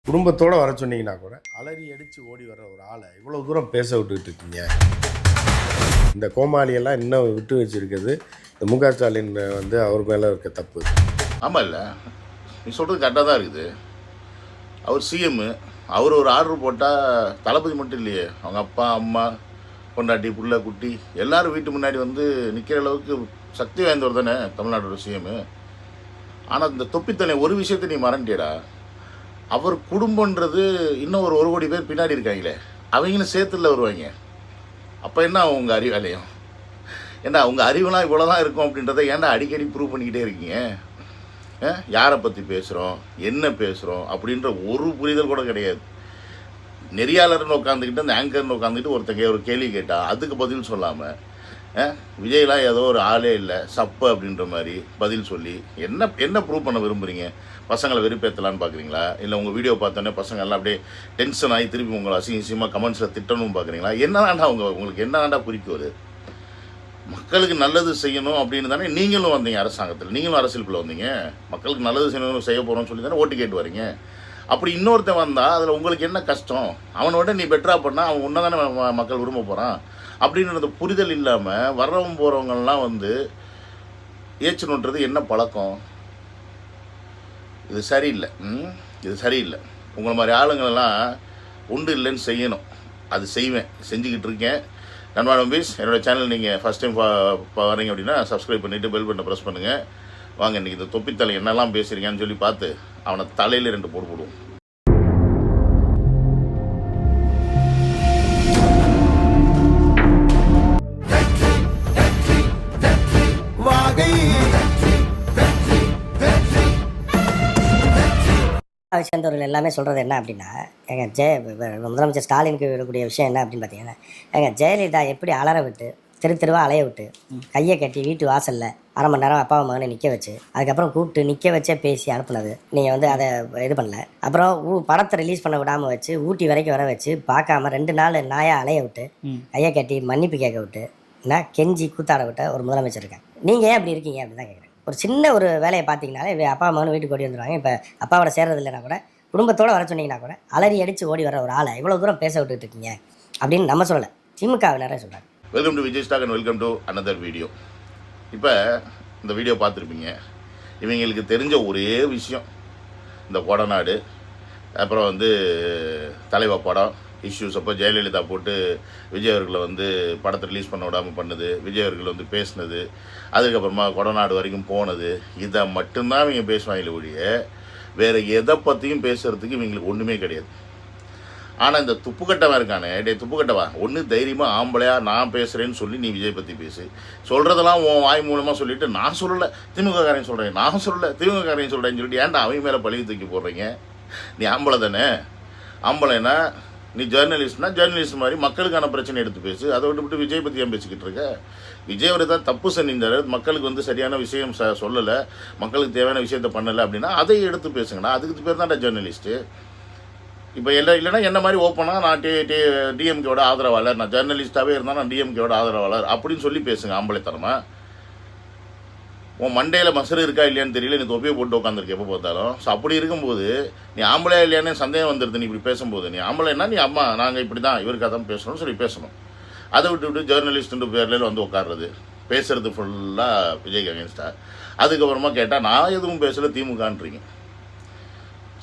குடும்பத்தோடு வர சொன்னீங்கன்னா கூட அலறி அடித்து ஓடி வர ஒரு ஆளை இவ்வளோ தூரம் பேச விட்டுக்கிட்டு இருக்கீங்க. இந்த கோமாளியெல்லாம் இன்னும் விட்டு வச்சுருக்கிறது இந்த முக ஸ்டாலின் அவர் மேலே இருக்க தப்பு. ஆமாம், இல்லை நீ சொல்கிறது கரெக்டாக தான் இருக்குது. அவர் சிஎம்மு, அவர் ஒரு ஆர்டர் போட்டால் தளபதி மட்டும் இல்லையே, அவங்க அப்பா அம்மா பொண்டாட்டி புள்ள குட்டி எல்லோரும் வீட்டு முன்னாடி நிற்கிற அளவுக்கு சக்தி வாய்ந்தவர் தானே தமிழ்நாட்டோட சிஎம்மு. ஆனால் இந்த தொப்பித்தனை ஒரு விஷயத்தை நீ மறந்துட்டியடா, அவர் குடும்பன்றது இன்னும் ஒரு கோடி பேர் பின்னாடி இருக்காங்களே, அவங்களும் சேர்த்துல வருவாங்க. அப்போ என்ன உங்கள் அறிவாலயம்? ஏன்னா உங்கள் அறிவுலாம் இவ்வளோ தான் இருக்கும் அப்படின்றத ஏன்டா அடிக்கடி ப்ரூவ் பண்ணிக்கிட்டே இருக்கீங்க? யாரை பற்றி பேசுகிறோம், என்ன பேசுகிறோம் அப்படின்ற ஒரு புரிதல் கூட கிடையாது. நெறியாளர்னு உட்காந்துக்கிட்டு அந்த ஆங்கர்னு உட்காந்துக்கிட்டு ஒருத்தங்க ஒரு கேள்வி கேட்டால் அதுக்கு பதில் சொல்லாமல் விஜய்லாம் ஏதோ ஒரு ஆளே இல்லை சப்பு அப்படின்ற மாதிரி பதில் சொல்லி என்ன ப்ரூவ் பண்ண விரும்புகிறீங்க? பசங்களை வெறுப்பேற்றலான்னு பார்க்குறீங்களா? இல்லை உங்கள் வீடியோ பார்த்தோன்னே பசங்க எல்லாம் அப்படியே டென்ஷன் ஆகி திருப்பி உங்களை அசிங்கமாக கமெண்ட்ஸில் திட்டணும்னு பார்க்குறீங்களா? என்னதாண்டா உங்களுக்கு என்னதாண்டா குறிக்கோள்? மக்களுக்கு நல்லது செய்யணும் அப்படின்னு தானே நீங்களும் வந்தீங்க அரசாங்கத்தில், நீங்களும் அரசியலுக்குள்ளே வந்தீங்க. மக்களுக்கு நல்லது செய்யணும் செய்ய போகிறோம்னு சொல்லி தானே ஓட்டு கேட்டு வரீங்க. அப்படி இன்னொருத்தன் வந்தால் அதில் உங்களுக்கு என்ன கஷ்டம்? அவனோட நீ பெட்டராக பண்ணால் அவன் ஒன்றை தானே மக்கள் விரும்ப போகிறான் அப்படின்றது புரிதல் இல்லாமல் வர்றவங்க போகிறவங்கெல்லாம் ஏற்றணுன்றது என்ன பழக்கம்? இது சரியில்லை. இது சரியில்லை. உங்களை மாதிரி ஆளுங்களெல்லாம் உண்டு இல்லைன்னு செய்யணும். அது செய்வேன், செஞ்சுக்கிட்டு இருக்கேன். நண்பா நம்பீஸ், என்னோடய சேனல் நீங்கள் ஃபஸ்ட் டைம் வரீங்க அப்படின்னா சப்ஸ்கிரைப் பண்ணிவிட்டு பெல் பட்டனை ப்ரெஸ் பண்ணுங்கள். வாங்க இன்றைக்கி இந்த தொப்பித்தலை என்னெல்லாம் பேசுகிறீங்கன்னு சொல்லி பார்த்து அவனை தலையில் 2 போடு போடுவோம். சேர்ந்தவர்கள் எல்லாமே சொல்கிறது என்ன அப்படின்னா, முதலமைச்சர் ஸ்டாலினுக்கு விடக்கூடிய விஷயம் என்ன அப்படின்னு பார்த்தீங்கன்னா, ஜெயலலிதா எப்படி அலற விட்டு தெருவாக அலைய விட்டு கையை கட்டி வீட்டு வாசலில் அரை மணி நேரம் அப்பாவை மகனை நிற்க வச்சு அதுக்கப்புறம் கூப்பிட்டு நிற்க வச்சே பேசி அனுப்புனது நீங்கள் அதை இது பண்ணல. அப்புறம் படத்தை ரிலீஸ் பண்ண விடாமல் வச்சு ஊட்டி வரைக்கும் வர வச்சு பார்க்காம 2 நாள் நாயாக அலைய விட்டு கையை கட்டி மன்னிப்பு கேட்க விட்டு கெஞ்சி கூத்தாட விட்ட ஒரு முதலமைச்சர் இருக்காங்க. நீங்கள் ஏன் அப்படி இருக்கீங்க அப்படின்னு தான் கேட்குறேன். ஒரு சின்ன ஒரு வேலையை பார்த்தீங்கனாலே அப்பா மகன் வீட்டுக்கு ஓடி வந்துடுவாங்க. இப்போ அப்பாவோட சேர்றது இல்லைனா கூட குடும்பத்தோடு வர சொன்னீங்கன்னா கூட அலறி அடித்து ஓடி வர ஒரு ஆளை இவ்வளோ தூரம் பேச விட்டுட்டு இருக்கீங்க அப்படின்னு நம்ம சொல்லலை, திமுகவினரே சொல்கிறாங்க. Welcome to Vijay stock and welcome to another video. இப்போ இந்த வீடியோ பார்த்துருப்பீங்க. இவங்களுக்கு தெரிஞ்ச ஒரே விஷயம் இந்த கொடநாடு, அப்புறம் தலைவா படம் இஷ்யூஸ் அப்போ ஜெயலலிதா போட்டு விஜய் அவர்களை படத்தை ரிலீஸ் பண்ண விடாமல் பண்ணுது, விஜய் அவர்கள் பேசினது, அதுக்கப்புறமா கொடநாடு வரைக்கும் போனது, இதை மட்டும்தான் இவங்க பேசுவாங்களே ஒழிய வேறு எதை பற்றியும் பேசுகிறதுக்கு இவங்களுக்கு ஒன்றுமே கிடையாது. ஆனால் இந்த துப்புக்கட்டவன் இருக்கானே, துப்புக்கட்டவா ஒன்று தைரியமாக ஆம்பளையா நான் பேசுகிறேன்னு சொல்லி நீ விஜய் பற்றி பேசு. சொல்கிறதெல்லாம் உன் வாய் மூலமாக சொல்லிவிட்டு நான் சொல்லலை திமுக காரையும் சொல்கிறேன், நான் சொல்லலை திமுக காரையும் சொல்கிறேன்னு சொல்லிட்டு ஏன்டா அவங்க மேலே பழி தூக்கி போடுறீங்க? நீ ஆம்பளை தானே. ஆம்பளைனா நீ ஜேர்னலிஸ்ட்னா ஜேர்னலிஸ்ட் மாதிரி மக்களுக்கான பிரச்சனை எடுத்து பேசு. அதை விட்டு விஜய் பற்றி ஏன் பேசிக்கிட்டு இருக்க? விஜய் அவர் தான் தப்பு செஞ்சிருந்தார், மக்களுக்கு சரியான விஷயம் சொல்லலை, மக்களுக்கு தேவையான விஷயத்த பண்ணலை அப்படின்னா அதை எடுத்து பேசுங்கண்ணா. அதுக்கு பேர் தான் ஜேர்னலிஸ்ட்டு. இப்போ இல்லைன்னா என்ன மாதிரி ஓப்பனாக நான் டிஎம்கேவோட ஆதரவாளர், நான் ஜேர்னலிஸ்ட்டாகவே இருந்தால் நான் டிஎம்கேவோட ஆதரவாளர் அப்படின்னு சொல்லி பேசுங்க. ஆம்பளைத்தனமா உன் மண்டையில் மசரு இருக்கா இல்லையான்னு தெரியல, நீ தொப்பியை போட்டு உட்காந்துருக்க எப்போ பார்த்தாலும். ஸோ அப்படி இருக்கும்போது நீ ஆம்பளையா இல்லையானே சந்தேகம் வந்துடுது. நீ இப்படி பேசும்போது நீ ஆம்பளைன்னா நீ அம்மா நாங்கள் இப்படி தான் இவருக்காக தான் பேசணும்னு சொல்லி பேசணும். அதை விட்டு ஜேர்னலிஸ்ட்டு பேரில் உட்காடுறது, பேசுகிறது ஃபுல்லாக விஜய்க்கு அகேன்ஸ்டாக. அதுக்கப்புறமா கேட்டால் நான் எதுவும் பேசலை திமுகன்றீங்க.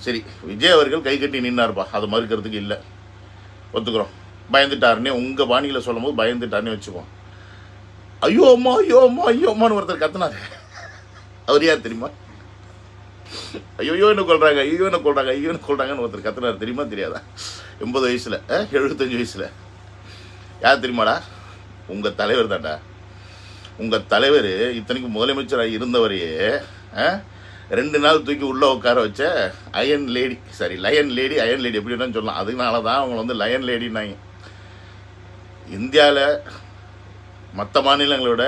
சரி, விஜய் அவர்கள் கை கட்டி நின்னார்ப்பா, அதை மறுக்கிறதுக்கு இல்லை, ஒத்துக்கிறோம். பயந்துட்டாருன்னே உங்கள் பாணியில் சொல்லும் போது பயந்துட்டாருன்னே வச்சுப்போம். ஐயோ அம்மா ஐயோ அம்மா ஐயோ அம்மான்னு ஒருத்தர் கத்துனாரு. அவர் யார் தெரியுமா? ஐயோ என்ன கொள்றாங்க, ஐயோ என்ன கொள்றாங்க, ஐயோ என்ன கொள்றாங்கன்னு ஒருத்தர் கத்துனாரு. தெரியுமா தெரியாதா? 80 வயசில் 75 வயசில். யார் தெரியுமாடா? உங்கள் தலைவர் தான்டா. உங்கள் தலைவர் இத்தனைக்கும் முதலமைச்சராக இருந்தவரையே 2 நாள் தூக்கி உள்ளே உட்கார வச்ச லயன் லேடி அயன் லேடி எப்படி வேணாலும் சொல்லலாம். அதனால தான் அவங்கள லயன் லேடின்னாங்க. இந்தியாவில் மற்ற மாநிலங்களோட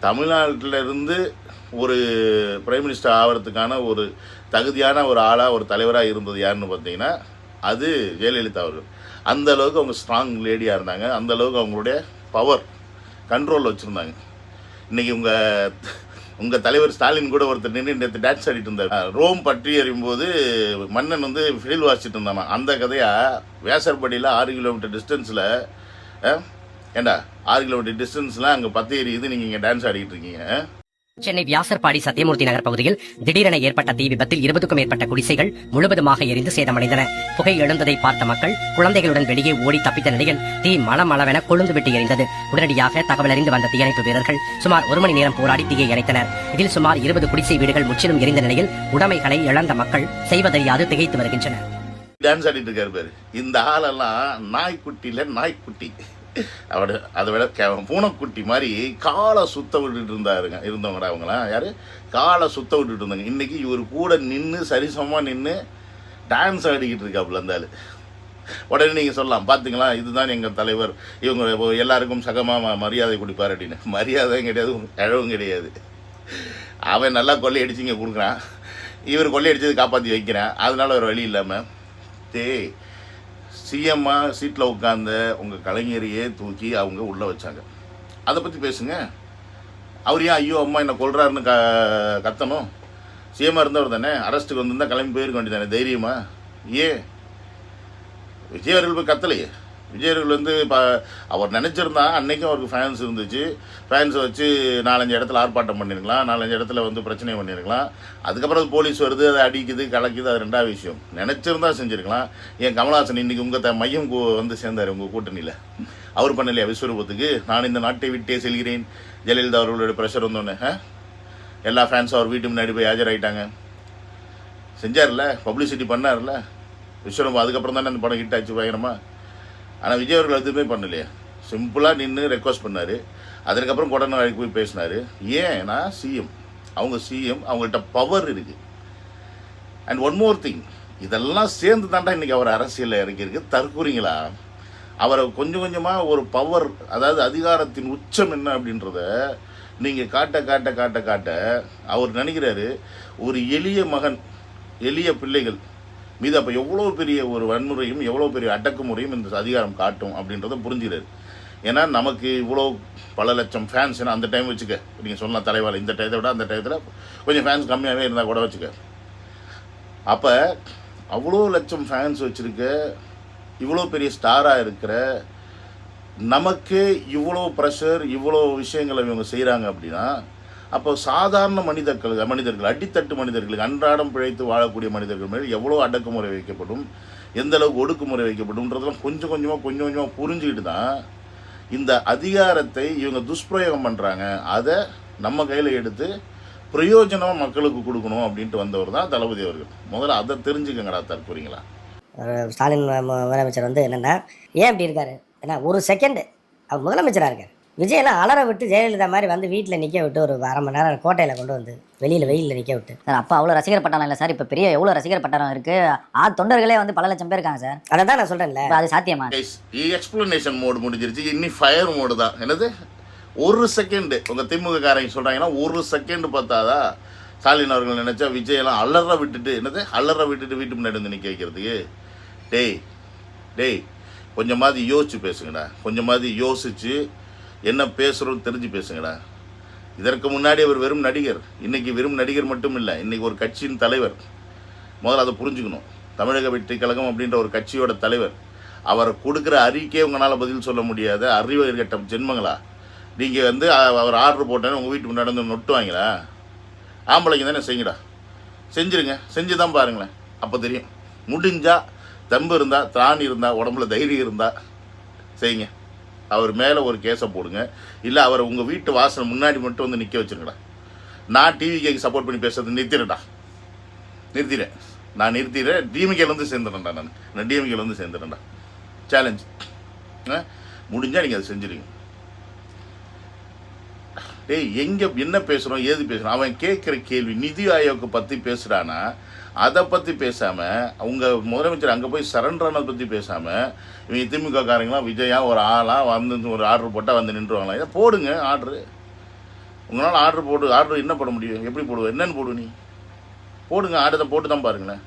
தமிழ்நாட்டிலிருந்து ஒரு பிரைம் மினிஸ்டர் ஆகிறதுக்கான ஒரு தகுதியான ஒரு ஆளாக ஒரு தலைவராக இருந்தது யாருன்னு பார்த்தீங்கன்னா அது ஜெயலலிதா அவர்கள். அந்தளவுக்கு அவங்க ஸ்ட்ராங் லேடியாக இருந்தாங்க, அந்தளவுக்கு அவங்களுடைய பவர் கண்ட்ரோலில் வச்சுருந்தாங்க. இன்றைக்கி உங்கள் தலைவர் ஸ்டாலின் கூட ஒருத்தர் நின்று நேற்று டான்ஸ் ஆடிட்டு இருந்தார். ரோம் பற்றி எறியும்போது மன்னன் வந்து ஃபீல் வாசிச்சுட்டு இருந்தானா, அந்த கதையாக வேசர்படியில் 6 கிலோமீட்டர் டிஸ்டன்ஸில் ஏண்டா 6 கிலோமீட்டர் டிஸ்டன்ஸ்லாம் அங்கே பற்றி எரியுது, நீங்கள் இங்கே டான்ஸ் ஆடிக்கிட்டு இருக்கீங்க. சென்னை வியாசர்பாடி சத்தியமூர்த்தி நகர் பகுதியில் திடீரென ஏற்பட்ட தீ விபத்தில் 20க்கும் மேற்பட்ட குடிசைகள் முழுவதுமாக எரிந்து சேதமடைந்தன. புகை எழுந்ததை பார்த்த மக்கள் குழந்தைகளுடன் வெளியே ஓடி தப்பித்த நிலையில் தீ மளமளவென கொழுந்து விட்டு எரிந்தது. உடனடியாக தகவல் அறிந்து வந்த தீயணைப்பு வீரர்கள் சுமார் 1 மணி நேரம் போராடி தீயை அணைத்தனர். இதில் சுமார் 20 குடிசை வீடுகள் முற்றிலும் எரிந்த நிலையில் உடைமைகளை இழந்த மக்கள் செய்வதறியாது திகைத்து வருகின்றனர். டான்ஸ் ஆடிட்டு இருக்காரு பேர். இந்த ஆளெல்லாம் நாய்க்குட்டியில் நாய்க்குட்டி, அவட அதை விட பூனைக்குட்டி மாதிரி காலை சுத்த விட்டுட்டு இருந்தவங்கடா அவங்களாம். யார் காலை சுத்த விட்டுட்டு இருந்தாங்க. இன்றைக்கி இவர் கூட நின்று சரிசமமாக நின்று டான்ஸ் ஆடிக்கிட்டு இருக்காப்புல அந்த ஆள். உடனே நீங்கள் சொல்லலாம், பார்த்திங்களா இதுதான் எங்கள் தலைவர், இவங்க எல்லாருக்கும் சகமாக மரியாதை கொடுப்பார் அப்படின்னு. மரியாதையும் கிடையாது, இழவும் கிடையாது. அவன் நல்லா கொள்ளையடிச்சிங்க கொடுக்குறான், இவர் கொள்ளையடிச்சது காப்பாற்றி வைக்கிறேன். அதனால ஒரு வழி இல்லாமல் சிஎம்மாக சீட்டில் உட்காந்த உங்கள் கலைஞரையே தூக்கி அவங்க உள்ளே வச்சாங்க. அதை பற்றி பேசுங்க. அவர் ஏன் ஐயோ அம்மா என்ன கொல்றாருன்னு கத்தணும்? சிஎம்மாக இருந்தவர் தானே, அரெஸ்ட்டுக்கு வந்திருந்தால் கிளம்பி போயிருக்க வேண்டியதானே தைரியமா? ஏன் விஜய் அவர்கள் போய் கத்தலையே? விஜய் அவர்கள் வந்து அவர் நினச்சிருந்தா அன்றைக்கும் அவருக்கு ஃபேன்ஸ் இருந்துச்சு, ஃபேன்ஸை வச்சு 4-5 இடத்துல ஆர்ப்பாட்டம் பண்ணியிருக்கலாம், 4-5 இடத்துல வந்து பிரச்சனை பண்ணியிருக்கலாம். அதுக்கப்புறம் போலீஸ் வருது, அதை அடிக்குது கலக்குது, அது 2வது விஷயம். நினச்சிருந்தா செஞ்சுருக்கலாம். ஏன் கமல்ஹாசன் இன்றைக்கி உங்கள் மையம் வந்து சேர்ந்தார் உங்கள் கூட்டணியில், அவர் பண்ணலையா விஸ்வரூபத்துக்கு நான் இந்த நாட்டை விட்டே செல்கிறேன்? ஜெயலலிதா அவர்களோட ப்ரெஷர் வந்தோடனே எல்லா ஃபேன்ஸும் அவர் வீட்டு முன்னாடி போய் ஆஜராகிட்டாங்க. செஞ்சார்ல, பப்ளிசிட்டி பண்ணார்ல விஸ்வரூபம். அதுக்கப்புறம் தானே அந்த படம் ஹிட் ஆச்சு பயங்கரமாக. ஆனால் விஜய் அவர்கள் எதுவுமே பண்ணலையே, சிம்பிளாக நின்று ரெக்வஸ்ட் பண்ணார். அதுக்கப்புறம் கொடநாளைக்கு போய் பேசினார். ஏன்னா சிஎம், அவங்க சிஎம், அவங்கள்ட்ட பவர் இருக்குது. அண்ட் ஒன் மோர் திங், இதெல்லாம் சேர்ந்து தாண்டா இன்றைக்கி அவர் அரசியலில் இறக்கியிருக்கு. தற்கூறிங்களா? அவரை கொஞ்சம் கொஞ்சமாக ஒரு பவர், அதாவது அதிகாரத்தின் உச்சம் என்ன அப்படின்றத நீங்கள் காட்ட காட்ட காட்ட காட்ட அவர் நினைக்கிறாரு ஒரு எளிய மகன், எளிய பிள்ளைகள் மீது அப்போ எவ்வளோ பெரிய ஒரு வன்முறையும் எவ்வளோ பெரிய அடக்குமுறையும் இந்த அதிகாரம் காட்டும் அப்படின்றத புரிஞ்சுக்கிறாரு. ஏன்னா நமக்கு இவ்வளோ பல லட்சம் ஃபேன்ஸ், ஏன்னா அந்த டைம் வச்சுக்க நீங்கள் சொல்லலாம் தலைவாள், இந்த டயத்தை விட அந்த டயத்தில் கொஞ்சம் ஃபேன்ஸ் கம்மியாகவே இருந்தால் கூட வச்சுக்க. அப்போ அவ்வளோ லட்சம் ஃபேன்ஸ் வச்சுருக்க இவ்வளோ பெரிய ஸ்டாராக இருக்கிற நமக்கு இவ்வளோ ப்ரெஷர், இவ்வளோ விஷயங்களை இவங்க செய்கிறாங்க அப்படின்னா, அப்போ சாதாரண மனிதர்கள் அடித்தட்டு மனிதர்களுக்கு, அன்றாடம் பிழைத்து வாழக்கூடிய மனிதர்கள் மேல் எவ்வளோ அடக்குமுறை வைக்கப்படும், எந்த அளவுக்கு ஒடுக்குமுறை வைக்கப்படும்ன்றதெல்லாம் கொஞ்சம் கொஞ்சமாக புரிஞ்சுக்கிட்டு தான் இந்த அதிகாரத்தை இவங்க துஷ்பிரயோகம் பண்ணுறாங்க. அதை நம்ம கையில் எடுத்து பிரயோஜனமாக மக்களுக்கு கொடுக்கணும் அப்படின்ட்டு வந்தவர் தான் தளபதி அவர்கள். முதல்ல அதை தெரிஞ்சுக்கங்கடா தற்கூறிங்களா. ஸ்டாலின் முதலமைச்சர் வந்து என்னென்னா ஏன் இப்படி இருக்காரு? ஏன்னா ஒரு செகண்டு அவர் முதலமைச்சராக இருக்கார். விஜயெல்லாம் அலற விட்டு ஜெயலலிதா மாதிரி வந்து வீட்டில் நிற்க விட்டு ஒரு 1/2 மணி நேரம் கோட்டையில் கொண்டு வந்து வெயிலில் நிற்க விட்டு சார், அப்போ அவ்வளோ ரசிகர் பட்டாளம் இல்லை சார், இப்போ பெரிய எவ்வளோ ரசிகர் பட்டாளம் இருக்குது, தொண்டர்களே வந்து பல லட்சம் பேர் இருக்காங்க சார். அதை தான் நான் சொல்கிறேன்ல, அது சாத்தியமா? எக்ஸ்பிளனேஷன் மோடு முடிஞ்சிருச்சு, இன்னி ஃபயர் மோடு தான். என்னது ஒரு செகண்டு உங்கள் திமுக காரங்க சொல்கிறாங்கன்னா ஒரு செகண்டு பார்த்தாதா ஸ்டாலின் அவர்கள் நினச்சா விஜயெல்லாம் அலற விட்டுட்டு வீட்டு முன்னாடி வந்து நிற்க வைக்கிறதுக்கு? டேய் கொஞ்சமாவது யோசிச்சு பேசுங்கடா, கொஞ்சமாவது யோசிச்சு என்ன பேசுகிறோன்னு தெரிஞ்சு பேசுங்கடா. இதற்கு முன்னாடி அவர் வெறும் நடிகர், இன்றைக்கி வெறும் நடிகர் மட்டும் இல்லை, இன்றைக்கி ஒரு கட்சியின் தலைவர். முதல்ல அதை புரிஞ்சுக்கணும். தமிழக வெற்றி கழகம் அப்படின்ற ஒரு கட்சியோட தலைவர். அவர் கொடுக்குற அறிக்கையே உங்களால் பதில் சொல்ல முடியாத அறிவு கட்ட ஜென்மங்களா நீங்கள் வந்து அவர் ஆர்டர் போட்டேன்னு உங்கள் வீட்டு முன்னாடி வந்து நொட்டுவாங்களா? ஆம்பளைங்க தானே, செய்யுங்கடா, செஞ்சுருங்க, செஞ்சு தான் பாருங்களேன், அப்போ தெரியும். முடிஞ்சால் தம்பு இருந்தால், திராணி இருந்தால், உடம்புல தைரியம் இருந்தால் செய்யுங்க. அவர் மேலே ஒரு கேஸை போடுங்க, இல்லை அவரை உங்கள் வீட்டு வாசல் முன்னாடி மட்டும் வந்து நிற்க வச்சுருங்கடா. நான் டிவிகேக்கு சப்போர்ட் பண்ணி பேசுறது நிறுத்திடுறேன். நான் நிறுத்திடுறேன். டிஎம்கேலேருந்து சேர்ந்துடுறேன்டா. நான் டிஎம்கேலேருந்து சேர்ந்துடுறேன்டா. சேலஞ்ச் முடிஞ்சால் நீங்கள் அதை செஞ்சுருங்க. எங்கே என்ன பேசுகிறோம், ஏது பேசுகிறோம்? அவன் கேட்குற கேள்வி நிதி ஆயோக்கை பற்றி பேசுகிறானா, அதை பற்றி பேசாமல், அவங்க முதலமைச்சர் அங்கே போய் சரண்டரானதை பற்றி பேசாமல், இவங்க திமுக காரங்களாம் விஜயா ஒரு ஆளாக வந்து ஒரு ஆர்டர் போட்டால் வந்து நின்றுவாங்களா? இதை போடுங்க ஆர்டரு. உங்களால் ஆர்டர் என்ன போட முடியும்? எப்படி போடுவோம்? என்னென்னு போடு, நீ போடுங்க, ஆர்டரை போட்டு தான் பாருங்களேன்.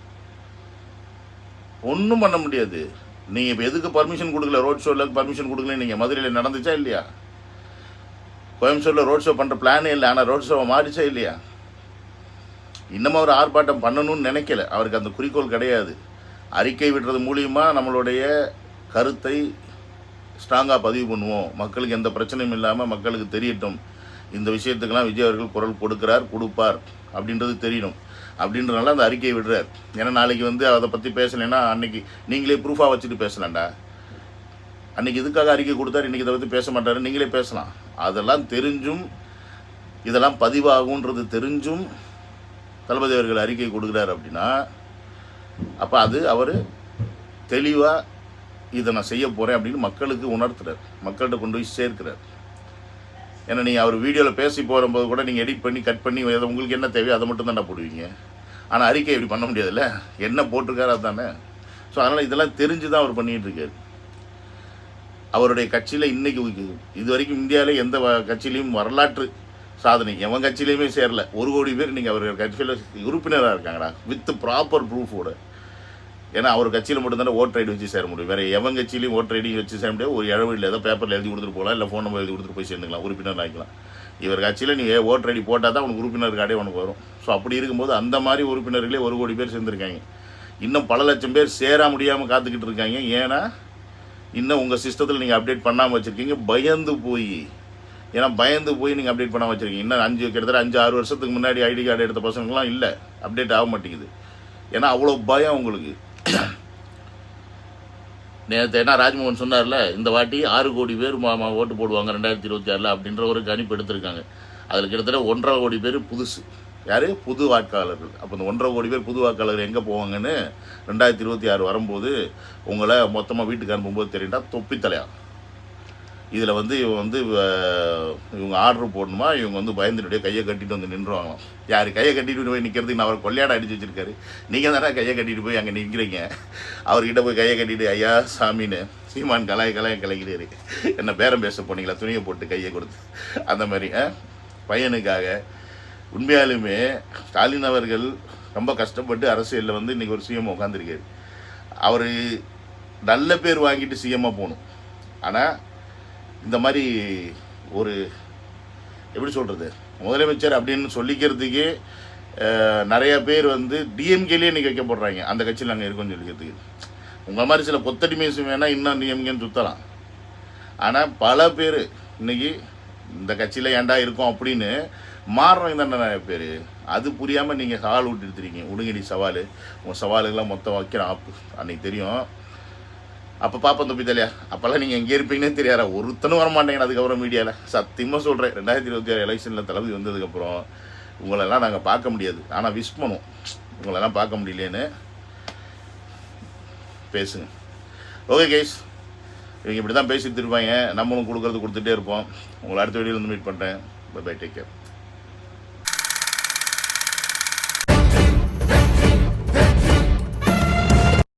ஒன்றும் பண்ண முடியாது. நீங்கள் இப்போ எதுக்கு பர்மிஷன் கொடுக்கல? ரோட் ஷோவில் பர்மிஷன் கொடுக்கல. நீங்கள் மதுரையில் நடந்துச்சா இல்லையா? கோயம்புத்தூரில் ரோட் ஷோ பண்ணுற பிளானே இல்லை. ஆனால் ரோட் ஷோவை மாறிச்சா இல்லையா? இன்னமும் அவர் ஆர்ப்பாட்டம் பண்ணணும்னு நினைக்கல. அவருக்கு அந்த குறிக்கோள் கிடையாது. அறிக்கை விடுறது மூலியமாக நம்மளுடைய கருத்தை ஸ்ட்ராங்காக பதிவு பண்ணுவோம், மக்களுக்கு எந்த பிரச்சனையும் இல்லாமல் மக்களுக்கு தெரியட்டும், இந்த விஷயத்துக்கெல்லாம் விஜய் அவர்கள் குரல் கொடுப்பார் அப்படின்றது தெரியணும் அப்படின்றனால அந்த அறிக்கையை விடுறார். ஏன்னா நாளைக்கு வந்து அதை பற்றி பேசலைன்னா அன்றைக்கி நீங்களே ப்ரூஃபாக வச்சுட்டு பேசலாம்டா. அன்றைக்கி இதுக்காக அறிக்கை கொடுத்தாரு, இன்றைக்கி இதை பற்றி பேச மாட்டாரு, நீங்களே பேசலாம். அதெல்லாம் தெரிஞ்சும் இதெல்லாம் பதிவாகுன்றது தெரிஞ்சும் தளபதி அவர்கள் அறிக்கை கொடுக்குறாரு அப்படின்னா அப்போ அது அவர் தெளிவாக இதை நான் செய்ய போகிறேன் அப்படின்னு மக்களுக்கு உணர்த்துறார், மக்கள்கிட்ட கொண்டு போய் சேர்க்கிறார். ஏன்னா நீங்கள் அவர் வீடியோவில் பேசி போகும்போது கூட நீங்கள் எடிட் பண்ணி கட் பண்ணி உங்களுக்கு என்ன தேவையோ அதை மட்டும் தானே போடுவீங்க. ஆனால் அறிக்கை இப்படி பண்ண முடியாதுல்ல, என்ன போட்டிருக்காரு அதுதானே. ஸோ அதனால் இதெல்லாம் தெரிஞ்சு தான் அவர் பண்ணிகிட்டு இருக்காரு. அவருடைய கட்சியில் இன்றைக்கி இது வரைக்கும் இந்தியாவில் எந்த கட்சியிலையும் வரலாற்று சாதனை எவன் கட்சியிலையுமே சேரல. 1 கோடி பேர் நீங்கள் அவர் கட்சியில் உறுப்பினராக இருக்காங்கடா வித் ப்ராப்பர் ப்ரூஃபோடு. ஏன்னா அவர் கட்சியில் மட்டும்தானே ஓட்டர் ஐடி வச்சு சேர முடியும். வேறு எவன் கட்சியிலையும் ஓட்டர் ஐடி வச்சு சேர முடியாது. ஒரு இழவில் ஏதோ பேப்பரில் எழுதி கொடுத்துட்டு போகலாம், இல்லை ஃபோன் நம்பர் எழுதி கொடுத்துட்டு போய் சேர்ந்துக்கலாம், உறுப்பினர் ஆகிக்கலாம். இவர் கட்சியில் நீங்கள் ஓட்டர் ஐடி போட்டால் தான் உனக்கு உறுப்பினர் கார்டே உனக்கு வரும். ஸோ அப்படி இருக்கும்போது அந்த மாதிரி உறுப்பினர்களே 1 கோடி பேர் சேர்ந்துருக்காங்க. இன்னும் பல லட்சம் பேர் சேர முடியாமல் காத்துக்கிட்டு இருக்காங்க. ஏன்னா இன்னும் உங்கள் சிஸ்டத்தில் நீங்கள் அப்டேட் பண்ணாமல் வச்சுருக்கீங்க, பயந்து போய். ஏன்னா பயந்து போய் நீங்கள் அப்டேட் பண்ணாமல் வச்சுருக்கீங்க. இன்னும் கிட்டத்தட்ட 5-6 வருஷத்துக்கு முன்னாடி ஐடி கார்டு எடுத்த பசங்களாம் இல்லை, அப்டேட் ஆக மாட்டேங்குது. ஏன்னா அவ்வளோ பயம் உங்களுக்கு. நேற்று என்ன ராஜ்மோகன் சொன்னார்ல, இந்த வாட்டி 6 கோடி பேர் ஓட்டு போடுவாங்க 2026 அப்படின்ற ஒரு கணிப்பு எடுத்திருக்காங்க. அதில் கிட்டத்தட்ட 1.5 கோடி பேர் புதுசு. யார்? புது வாக்காளர்கள். அப்போ இந்த 1.5 கோடி பேர் புது வாக்காளர்கள் எங்கே போவாங்கன்னு 2026 வரும்போது உங்களை மொத்தமாக வீட்டுக்கு அனுப்பும்போது தெரியுண்டா தொப்பித்தலையா. இதில் வந்து இவங்க ஆர்டர் போடணுமா, இவங்க வந்து பயந்துடைய கையை கட்டிட்டு வந்து நின்றுவாங்களாம். யார் கையை கட்டிட்டு போய் நிற்கிறதுக்கு நான் அவர் கொள்ளையாட அடிச்சு வச்சிருக்காரு. நீங்கள் தானே கையை கட்டிட்டு போய் அங்கே நிற்கிறீங்க. அவர்கிட்ட போய் கையை கட்டிட்டு ஐயா சாமின்னு சீமான் கலைக்கிறாரு. என்ன பேரம் பேச போனீங்களா துணியை போட்டு கையை கொடுத்து? அந்த மாதிரி பையனுக்காக உண்மையாலுமே ஸ்டாலின் அவர்கள் ரொம்ப கஷ்டப்பட்டு அரசியலில் வந்து இன்றைக்கி ஒரு சிஎம் உட்காந்துருக்காரு. அவர் நல்ல பேர் வாங்கிட்டு சிஎம்மாக போகணும். ஆனால் இந்த மாதிரி ஒரு எப்படி சொல்கிறது, முதலமைச்சர் அப்படின்னு சொல்லிக்கிறதுக்கே நிறைய பேர் வந்து டிஎம்கேலேயே இன்றைக்கி வைக்கப்படுறாங்க. அந்த கட்சியில் நாங்கள் இருக்கோம்னு சொல்லிக்கிறதுக்கு உங்கள் மாதிரி சில கொத்தடி மீசு வேணால் இன்னும் டிஎம்கேன்னு சுற்றலாம். ஆனால் பல பேர் இன்றைக்கி இந்த கட்சியில் ஏன்டா இருக்கோம் அப்படின்னு மாறுறவங்க தானே நிறைய பேர். அது புரியாமல் நீங்கள் சவால் விட்டுருத்துறீங்க. உடுங்கடி சவால், உங்கள் சவாலுக்கெல்லாம் மொத்தம் வைக்கிறோம். அன்றைக்கி தெரியும். அப்போ பார்ப்போம் தொப்பி தலையா. அப்போல்லாம் நீங்கள் எங்கே இருப்பீங்கன்னே தெரியாதா? ஒருத்தனும் வரமாட்டேங்க. அதுக்கப்புறம் மீடியாவில் சத்தியமாக சொல்கிறேன், 2026 எலெக்ஷனில் தளபதி வந்ததுக்கப்புறம் உங்களெல்லாம் நாங்கள் பார்க்க முடியாது. ஆனால் விஷ் பண்ணுவோம், உங்களெல்லாம் பார்க்க முடியலேன்னு பேசுங்க. ஓகே கைஸ், இவங்க இப்படி தான் பேசிட்டு இருப்பாங்க. நம்மளும் கொடுக்குறது கொடுத்துட்டே இருப்போம். உங்களை அடுத்த வீடியோவில் வந்து மீட் பண்ணுறேன். Bye bye, take care.